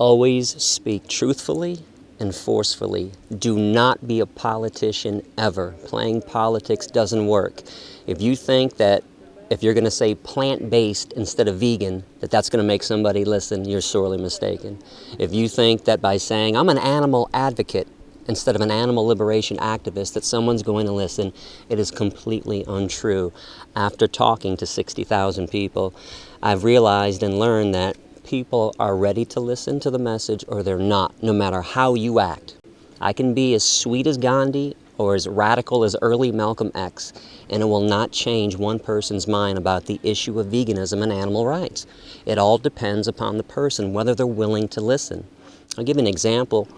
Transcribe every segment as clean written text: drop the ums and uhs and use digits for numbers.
Always speak truthfully and forcefully. Do not be a politician ever. Playing politics doesn't work. If you think that if you're going to say plant-based instead of vegan, that's going to make somebody listen, you're sorely mistaken. If you think that by saying, I'm an animal advocate instead of an animal liberation activist, that someone's going to listen, it is completely untrue. After talking to 60,000 people, I've realized and learned that people are ready to listen to the message or they're not, no matter how you act. I can be as sweet as Gandhi or as radical as early Malcolm X, and it will not change one person's mind about the issue of veganism and animal rights. It all depends upon the person, whether they're willing to listen. I'll give you an example.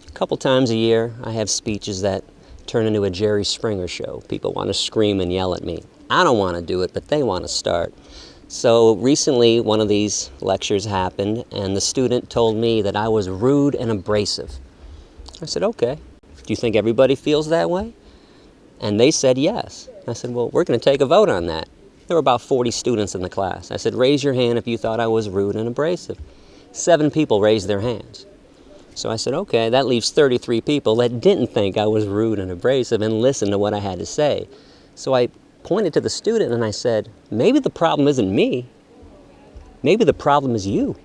A couple times a year, I have speeches that turn into a Jerry Springer show. People want to scream and yell at me. I don't want to do it, but they want to start. So recently, one of these lectures happened, and the student told me that I was rude and abrasive. I said, okay. Do you think everybody feels that way? And they said yes. I said, well, we're going to take a vote on that. There were about 40 students in the class. I said, raise your hand if you thought I was rude and abrasive. 7 people raised their hands. So I said, okay, that leaves 33 people that didn't think I was rude and abrasive and listened to what I had to say. So I pointed to the student and I said, maybe the problem isn't me. Maybe the problem is you.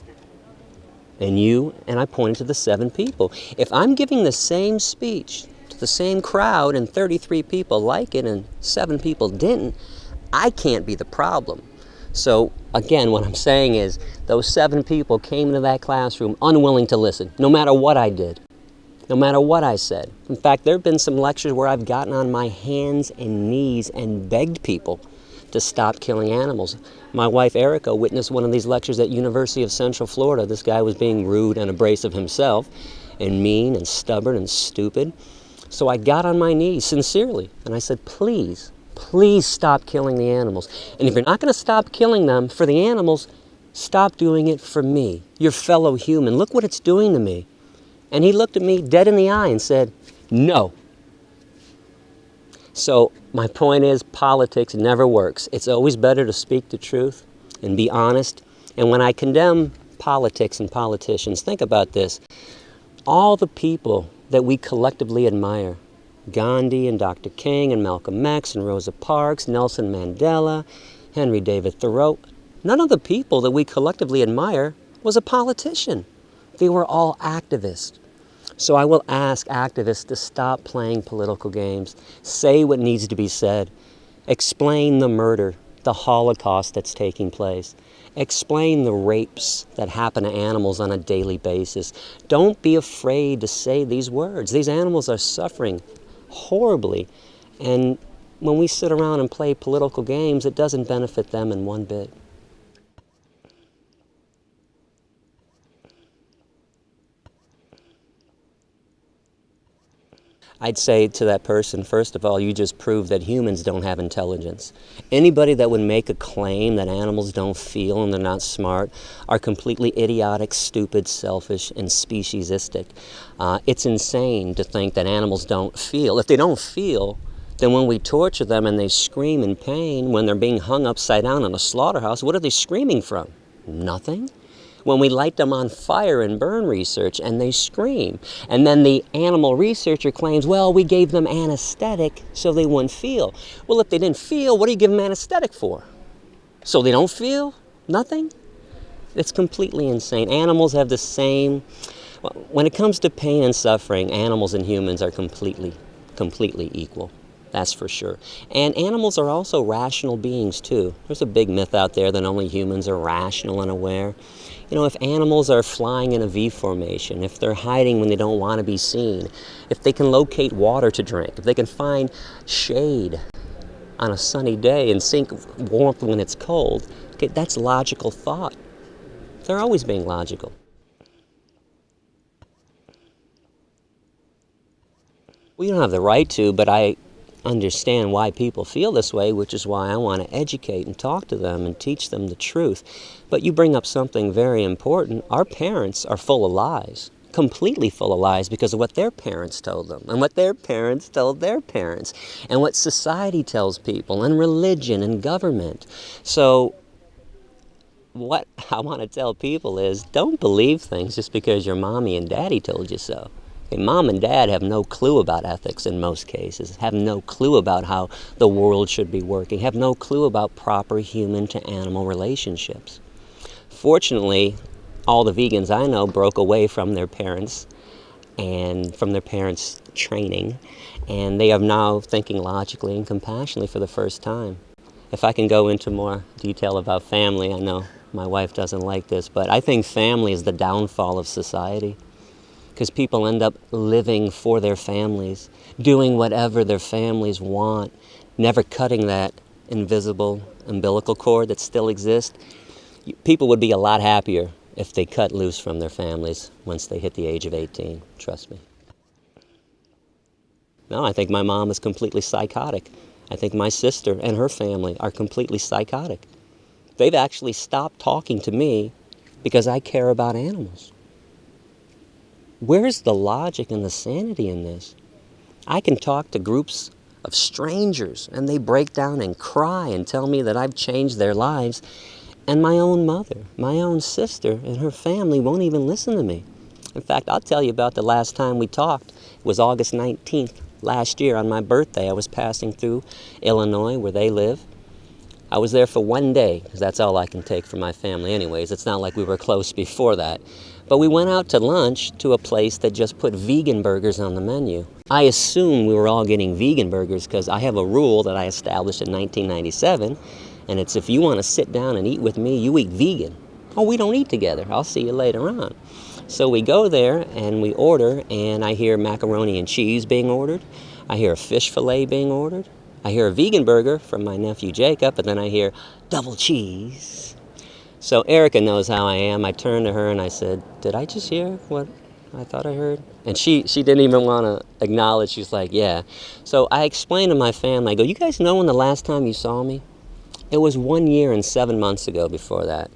And you, and I pointed to the 7 people. If I'm giving the same speech to the same crowd and 33 people like it and 7 people didn't, I can't be the problem. So again, what I'm saying is those 7 people came into that classroom unwilling to listen, no matter what I did, no matter what I said. In fact, there have been some lectures where I've gotten on my hands and knees and begged people to stop killing animals. My wife Erica witnessed one of these lectures at University of Central Florida. This guy was being rude and abrasive himself, and mean and stubborn and stupid. So I got on my knees sincerely and I said, please, please stop killing the animals. And if you're not going to stop killing them for the animals, stop doing it for me, your fellow human. Look what it's doing to me. And he looked at me dead in the eye and said, no. So my point is, politics never works. It's always better to speak the truth and be honest. And when I condemn politics and politicians, think about this. All the people that we collectively admire, Gandhi and Dr. King and Malcolm X and Rosa Parks, Nelson Mandela, Henry David Thoreau, none of the people that we collectively admire was a politician. They were all activists. So I will ask activists to stop playing political games, say what needs to be said, explain the murder, the Holocaust that's taking place, explain the rapes that happen to animals on a daily basis. Don't be afraid to say these words. These animals are suffering horribly, and when we sit around and play political games, it doesn't benefit them in one bit. I'd say to that person, first of all, you just proved that humans don't have intelligence. Anybody that would make a claim that animals don't feel and they're not smart are completely idiotic, stupid, selfish, and speciesistic. It's insane to think that animals don't feel. If they don't feel, then when we torture them and they scream in pain, when they're being hung upside down in a slaughterhouse, what are they screaming from? Nothing. When we light them on fire in burn research and they scream. And then the animal researcher claims, well, we gave them anesthetic so they wouldn't feel. Well, if they didn't feel, what do you give them anesthetic for? So they don't feel? Nothing? It's completely insane. Animals have the same, when it comes to pain and suffering, animals and humans are completely equal. That's for sure. And animals are also rational beings too. There's a big myth out there that only humans are rational and aware. You know, if animals are flying in a V formation, if they're hiding when they don't want to be seen, if they can locate water to drink, if they can find shade on a sunny day and seek warmth when it's cold, okay, that's logical thought. They're always being logical. Well, you don't have the right to, but I understand why people feel this way, which is why I want to educate and talk to them and teach them the truth. But you bring up something very important. Our parents are full of lies, completely full of lies because of what their parents told them and what their parents told their parents and what society tells people and religion and government. So what I want to tell people is don't believe things just because your mommy and daddy told you so. Okay, mom and dad have no clue about ethics in most cases, have no clue about how the world should be working, have no clue about proper human to animal relationships. Fortunately, all the vegans I know broke away from their parents and from their parents' training, and they are now thinking logically and compassionately for the first time. If I can go into more detail about family, I know my wife doesn't like this, but I think family is the downfall of society, because people end up living for their families, doing whatever their families want, never cutting that invisible umbilical cord that still exists. People would be a lot happier if they cut loose from their families once they hit the age of 18, trust me. No, I think my mom is completely psychotic. I think my sister and her family are completely psychotic. They've actually stopped talking to me because I care about animals. Where's the logic and the sanity in this? I can talk to groups of strangers and they break down and cry and tell me that I've changed their lives, and my own mother, my own sister and her family won't even listen to me. In fact, I'll tell you about the last time we talked. It was August 19th last year on my birthday. I was passing through Illinois where they live. I was there for one day, because that's all I can take from my family anyways. It's not like we were close before that. But we went out to lunch to a place that just put vegan burgers on the menu. I assumed we were all getting vegan burgers because I have a rule that I established in 1997, and it's if you want to sit down and eat with me, you eat vegan. Oh, we don't eat together. I'll see you later on. So we go there and we order, and I hear macaroni and cheese being ordered. I hear a fish fillet being ordered. I hear a vegan burger from my nephew Jacob, and then I hear double cheese. So Erica knows how I am. I turned to her and I said, did I just hear what I thought I heard? And she didn't even want to acknowledge. She's like, yeah. So I explained to my family, I go, you guys know when the last time you saw me? It was 1 year and 7 months ago before that.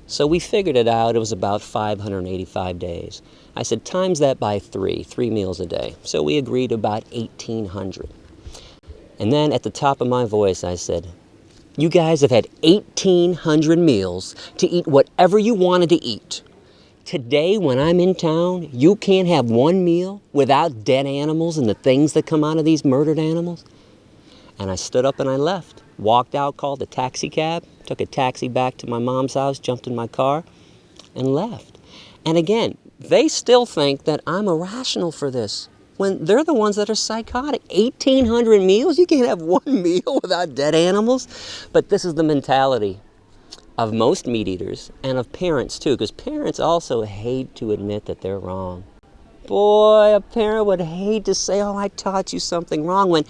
So we figured it out. It was about 585 days. I said, times that by three meals a day. So we agreed to about 1,800. And then at the top of my voice, I said, you guys have had 1,800 meals to eat whatever you wanted to eat. Today, when I'm in town, you can't have one meal without dead animals and the things that come out of these murdered animals. And I stood up and I left. Walked out, called a taxi cab, took a taxi back to my mom's house, jumped in my car, and left. And again, they still think that I'm irrational for this, when they're the ones that are psychotic. 1,800 meals? You can't have one meal without dead animals? But this is the mentality of most meat eaters and of parents too, because parents also hate to admit that they're wrong. Boy, a parent would hate to say, oh, I taught you something wrong, when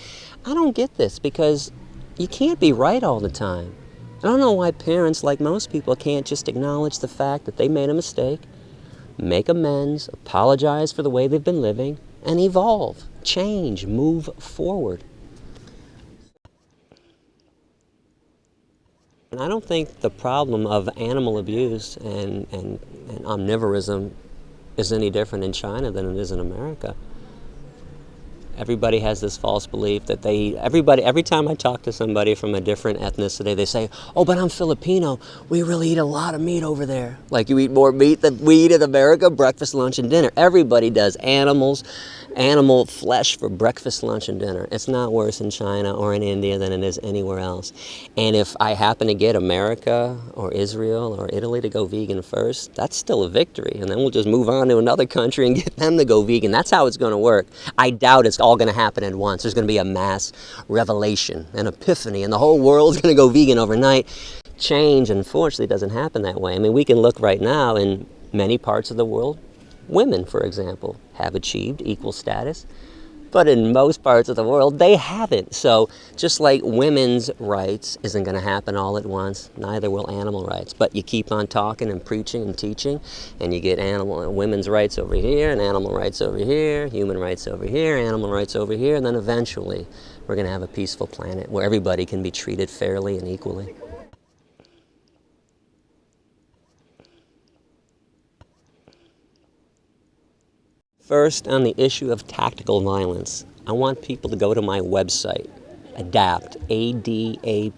I don't get this, because you can't be right all the time. I don't know why parents, like most people, can't just acknowledge the fact that they made a mistake, make amends, apologize for the way they've been living, and evolve, change, move forward. And I don't think the problem of animal abuse and omnivorism is any different in China than it is in America. Everybody has this false belief that every time I talk to somebody from a different ethnicity, they say, oh, but I'm Filipino. We really eat a lot of meat over there. Like you eat more meat than we eat in America, breakfast, lunch, and dinner. Everybody does animal flesh for breakfast, lunch, and dinner. It's not worse in China or in India than it is anywhere else. And if I happen to get America or Israel or Italy to go vegan first, that's still a victory. And then we'll just move on to another country and get them to go vegan. That's how it's going to work. I doubt it's all going to happen at once. There's going to be a mass revelation, an epiphany, and the whole world's going to go vegan overnight. Change, unfortunately, doesn't happen that way. I mean, we can look right now in many parts of the world. Women, for example, have achieved equal status, but in most parts of the world, they haven't. So just like women's rights isn't going to happen all at once, neither will animal rights. But you keep on talking and preaching and teaching, and you get women's rights over here, and animal rights over here, human rights over here, animal rights over here, and then eventually we're going to have a peaceful planet where everybody can be treated fairly and equally. First, on the issue of tactical violence, I want people to go to my website, Adapt, A-D-A-P-T-T,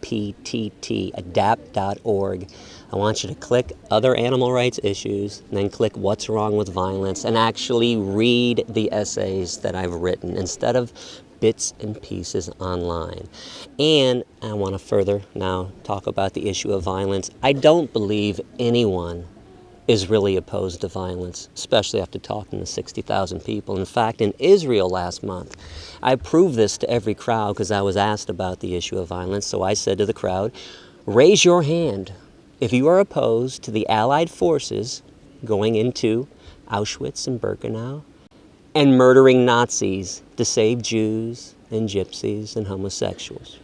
adapt.org. I want you to click other animal rights issues, and then click what's wrong with violence, and actually read the essays that I've written instead of bits and pieces online. And I want to further now talk about the issue of violence. I don't believe anyone is really opposed to violence, especially after talking to 60,000 people. In fact, in Israel last month, I proved this to every crowd because I was asked about the issue of violence. So I said to the crowd, raise your hand if you are opposed to the Allied forces going into Auschwitz and Birkenau and murdering Nazis to save Jews and gypsies and homosexuals.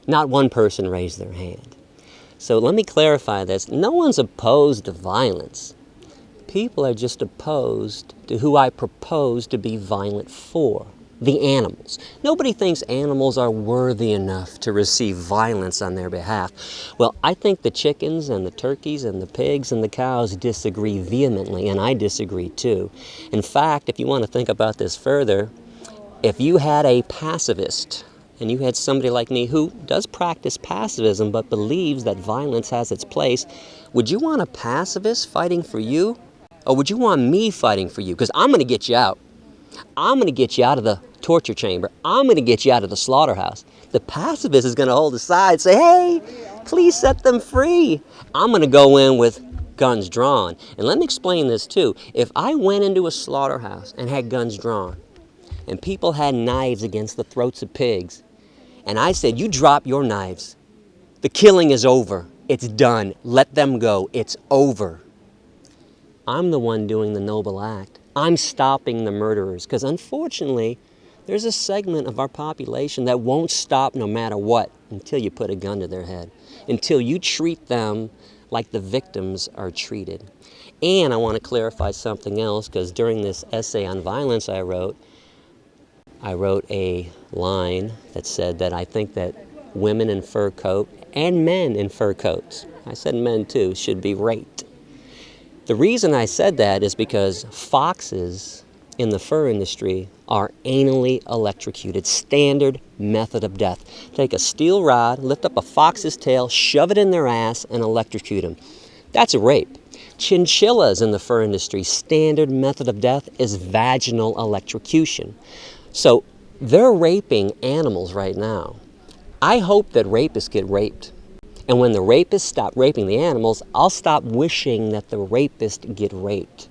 Not one person raised their hand. So let me clarify this. No one's opposed to violence. People are just opposed to who I propose to be violent for, the animals. Nobody thinks animals are worthy enough to receive violence on their behalf. Well, I think the chickens and the turkeys and the pigs and the cows disagree vehemently, and I disagree too. In fact, if you want to think about this further, if you had a pacifist, and you had somebody like me who does practice pacifism but believes that violence has its place, would you want a pacifist fighting for you? Or would you want me fighting for you? Because I'm going to get you out. I'm going to get you out of the torture chamber. I'm going to get you out of the slaughterhouse. The pacifist is going to hold aside and say, hey, please set them free. I'm going to go in with guns drawn. And let me explain this too. If I went into a slaughterhouse and had guns drawn, and people had knives against the throats of pigs, and I said, you drop your knives. The killing is over. It's done. Let them go. It's over. I'm the one doing the noble act. I'm stopping the murderers. Because unfortunately, there's a segment of our population that won't stop no matter what until you put a gun to their head. Until you treat them like the victims are treated. And I want to clarify something else, because during this essay on violence I wrote a line that said that I think that women in fur coat and men in fur coats, I said men too, should be raped. The reason I said that is because foxes in the fur industry are anally electrocuted, standard method of death. Take a steel rod, lift up a fox's tail, shove it in their ass, and electrocute them. That's a rape. Chinchillas in the fur industry, standard method of death is vaginal electrocution. So they're raping animals right now. I hope that rapists get raped. And when the rapists stop raping the animals, I'll stop wishing that the rapist get raped.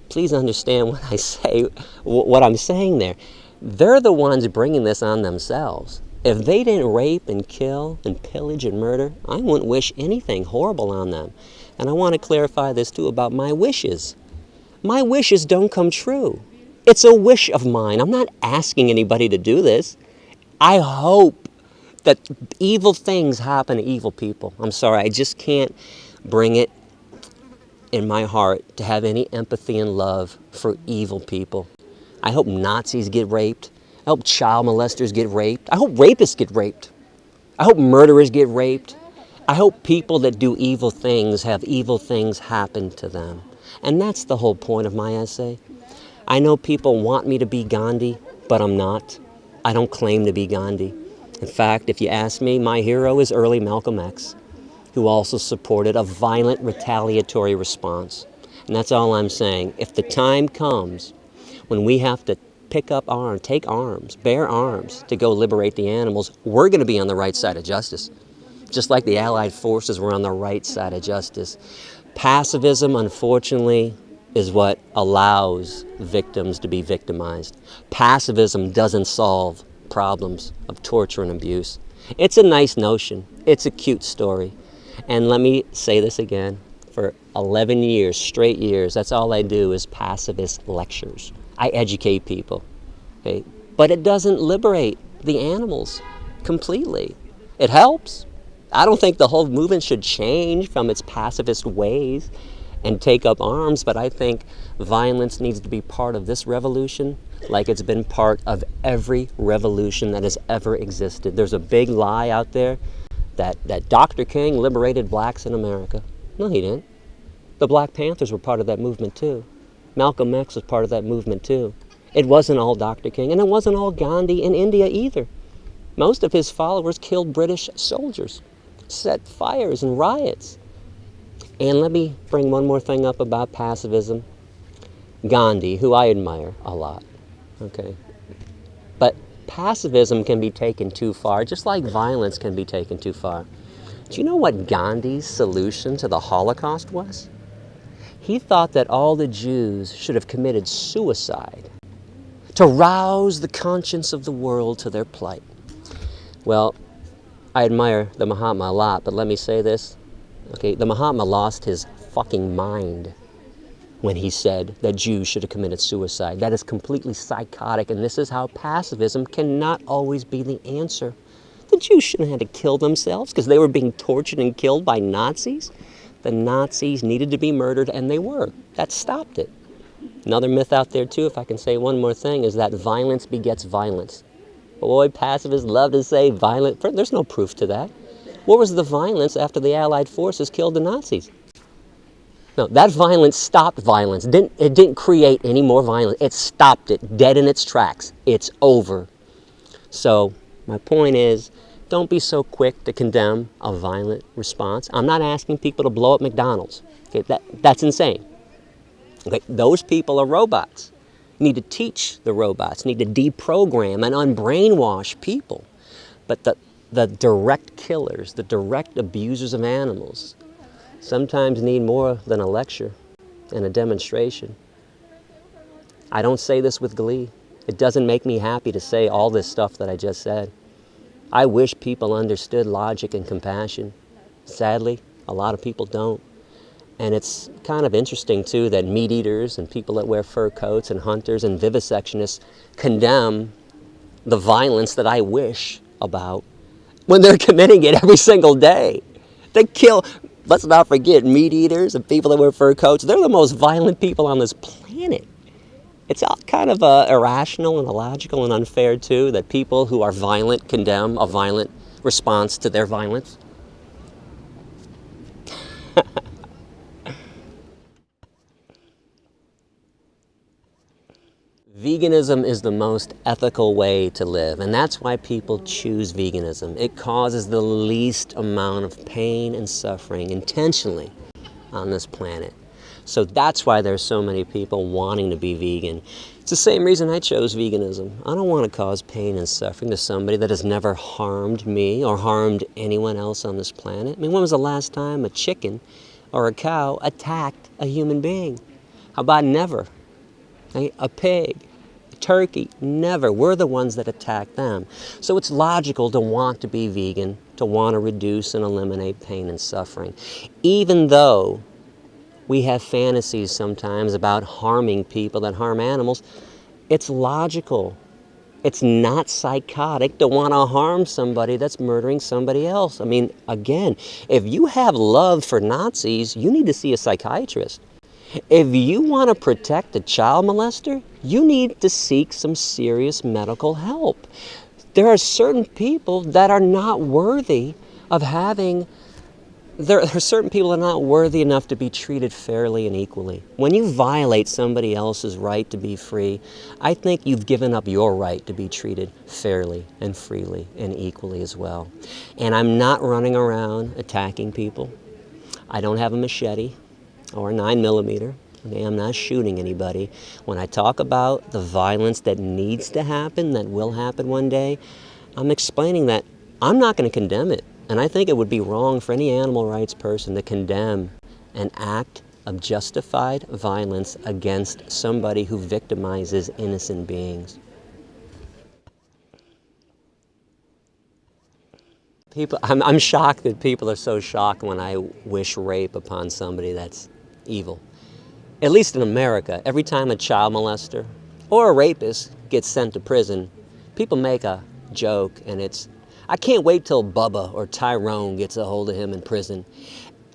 Please understand what I say, what I'm saying there. They're the ones bringing this on themselves. If they didn't rape and kill and pillage and murder, I wouldn't wish anything horrible on them. And I want to clarify this too about my wishes. My wishes don't come true. It's a wish of mine. I'm not asking anybody to do this. I hope that evil things happen to evil people. I'm sorry, I just can't bring it in my heart to have any empathy and love for evil people. I hope Nazis get raped. I hope child molesters get raped. I hope rapists get raped. I hope murderers get raped. I hope people that do evil things have evil things happen to them. And that's the whole point of my essay. I know people want me to be Gandhi, but I'm not. I don't claim to be Gandhi. In fact, if you ask me, my hero is early Malcolm X, who also supported a violent retaliatory response. And that's all I'm saying. If the time comes when we have to pick up arms, take arms, bear arms to go liberate the animals, we're going to be on the right side of justice. Just like the Allied forces were on the right side of justice. Pacifism, unfortunately, is what allows victims to be victimized. Pacifism doesn't solve problems of torture and abuse. It's a nice notion. It's a cute story. And let me say this again. For 11 years, straight years, that's all I do is pacifist lectures. I educate people. Okay? But it doesn't liberate the animals completely. It helps. I don't think the whole movement should change from its pacifist ways and take up arms, but I think violence needs to be part of this revolution like it's been part of every revolution that has ever existed. There's a big lie out there that Dr. King liberated blacks in America. No, he didn't. The Black Panthers were part of that movement too. Malcolm X was part of that movement too. It wasn't all Dr. King, and it wasn't all Gandhi in India either. Most of his followers killed British soldiers, set fires and riots. And let me bring one more thing up about pacifism. Gandhi, who I admire a lot, okay? But pacifism can be taken too far, just like violence can be taken too far. Do you know what Gandhi's solution to the Holocaust was? He thought that all the Jews should have committed suicide to rouse the conscience of the world to their plight. Well, I admire the Mahatma a lot, but let me say this. Okay, the Mahatma lost his fucking mind when he said that Jews should have committed suicide. That is completely psychotic, and this is how pacifism cannot always be the answer. The Jews shouldn't have had to kill themselves because they were being tortured and killed by Nazis. The Nazis needed to be murdered, and they were. That stopped it. Another myth out there, too, if I can say one more thing, is that violence begets violence. Boy, pacifists love to say violent. There's no proof to that. What was the violence after the Allied forces killed the Nazis? No, that violence stopped violence. It didn't create any more violence. It stopped it, dead in its tracks. It's over. So, my point is, don't be so quick to condemn a violent response. I'm not asking people to blow up McDonald's. Okay, that's insane. Okay, those people are robots. You need to teach the robots, you need to deprogram and unbrainwash people. But the direct killers, the direct abusers of animals, sometimes need more than a lecture and a demonstration. I don't say this with glee. It doesn't make me happy to say all this stuff that I just said. I wish people understood logic and compassion. Sadly, a lot of people don't. And it's kind of interesting, too, that meat eaters and people that wear fur coats and hunters and vivisectionists condemn the violence that I wish about when they're committing it every single day. They kill, let's not forget, meat eaters and people that wear fur coats. They're the most violent people on this planet. It's all kind of irrational and illogical and unfair, too, that people who are violent condemn a violent response to their violence. Veganism is the most ethical way to live, and that's why people choose veganism. It causes the least amount of pain and suffering intentionally on this planet. So that's why there's so many people wanting to be vegan. It's the same reason I chose veganism. I don't want to cause pain and suffering to somebody that has never harmed me or harmed anyone else on this planet. I mean, when was the last time a chicken or a cow attacked a human being? How about never? Right? A pig, a turkey, never. We're the ones that attack them. So it's logical to want to be vegan, to want to reduce and eliminate pain and suffering. Even though we have fantasies sometimes about harming people that harm animals, it's logical. It's not psychotic to want to harm somebody that's murdering somebody else. I mean, again, if you have love for Nazis, you need to see a psychiatrist. If you want to protect a child molester, you need to seek some serious medical help. There are certain people that are not worthy of having There are certain people that are not worthy enough to be treated fairly and equally. When you violate somebody else's right to be free, I think you've given up your right to be treated fairly and freely and equally as well. And I'm not running around attacking people. I don't have a machete or a 9mm. Okay, I'm not shooting anybody. When I talk about the violence that needs to happen, that will happen one day, I'm explaining that I'm not going to condemn it. And I think it would be wrong for any animal rights person to condemn an act of justified violence against somebody who victimizes innocent beings. I'm shocked that people are so shocked when I wish rape upon somebody that's evil. At least in America, every time a child molester or a rapist gets sent to prison, people make a joke, and it's, I can't wait till Bubba or Tyrone gets a hold of him in prison.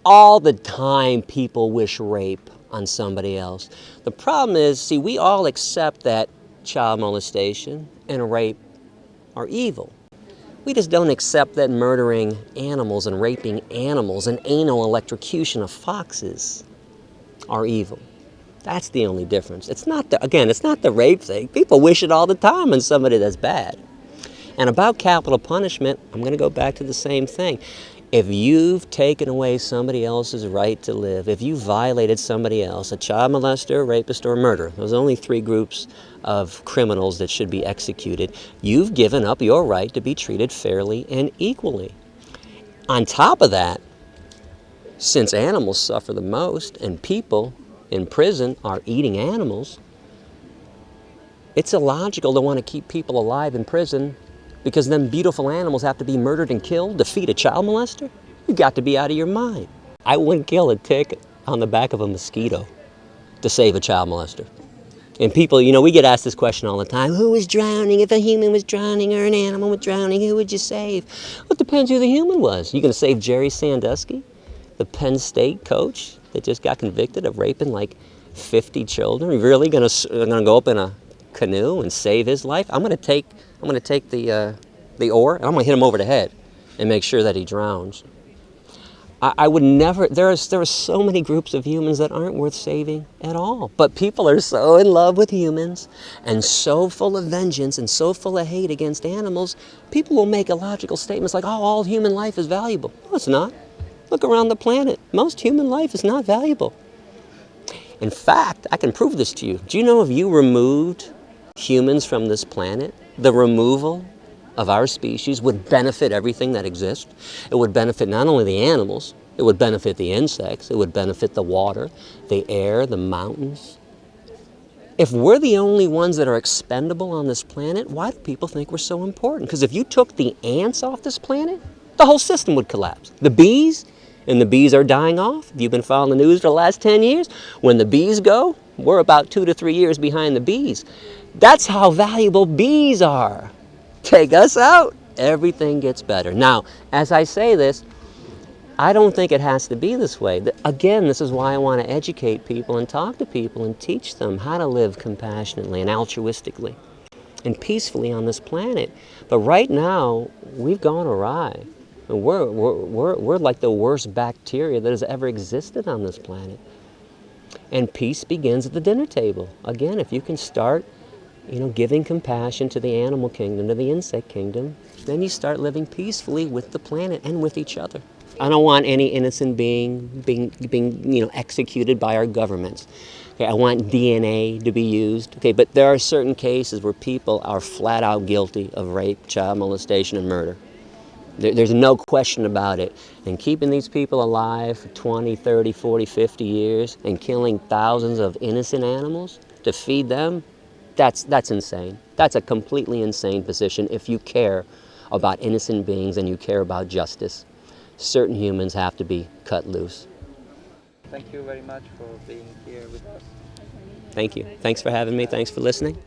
All the time people wish rape on somebody else. The problem is, see, we all accept that child molestation and rape are evil. We just don't accept that murdering animals and raping animals and anal electrocution of foxes are evil. That's the only difference. It's not it's not the rape thing. People wish it all the time on somebody that's bad. And about capital punishment, I'm going to go back to the same thing. If you've taken away somebody else's right to live, if you violated somebody else, a child molester, rapist, or murderer, those are only three groups of criminals that should be executed, you've given up your right to be treated fairly and equally. On top of that, since animals suffer the most and people in prison are eating animals, it's illogical to want to keep people alive in prison because then beautiful animals have to be murdered and killed to feed a child molester? You've got to be out of your mind. I wouldn't kill a tick on the back of a mosquito to save a child molester. And people, we get asked this question all the time. Who was drowning? If a human was drowning or an animal was drowning, who would you save? Well, it depends who the human was. You going to save Jerry Sandusky, the Penn State coach that just got convicted of raping like 50 children? Are you really going to go up in a canoe and save his life? I'm going to take the oar and I'm going to hit him over the head and make sure that he drowns. I would never. There are so many groups of humans that aren't worth saving at all. But people are so in love with humans and so full of vengeance and so full of hate against animals. People will make illogical statements like, "Oh, all human life is valuable." No, it's not. Look around the planet. Most human life is not valuable. In fact, I can prove this to you. Do you know if you removed humans from this planet, the removal of our species would benefit everything that exists? It would benefit not only the animals, it would benefit the insects, it would benefit the water, the air, the mountains. If we're the only ones that are expendable on this planet, why do people think we're so important? Because if you took the ants off this planet, the whole system would collapse. The bees, and the bees are dying off. If you've been following the news for the last 10 years, when the bees go, we're about 2 to 3 years behind the bees. That's how valuable bees are. Take us out, everything gets better. Now, as I say this, I don't think it has to be this way. Again, this is why I want to educate people and talk to people and teach them how to live compassionately and altruistically and peacefully on this planet. But right now, we've gone awry. And we're like the worst bacteria that has ever existed on this planet. And peace begins at the dinner table. Again, if you can start giving compassion to the animal kingdom, to the insect kingdom, then you start living peacefully with the planet and with each other. I don't want any innocent being executed by our governments. Okay, I want DNA to be used. Okay, but there are certain cases where people are flat out guilty of rape, child molestation, and murder. There's no question about it. And keeping these people alive for 20, 30, 40, 50 years and killing thousands of innocent animals to feed them, that's insane. That's a completely insane position if you care about innocent beings and you care about justice. Certain humans have to be cut loose. Thank you very much for being here with us. Thank you. Thanks for having me. Thanks for listening.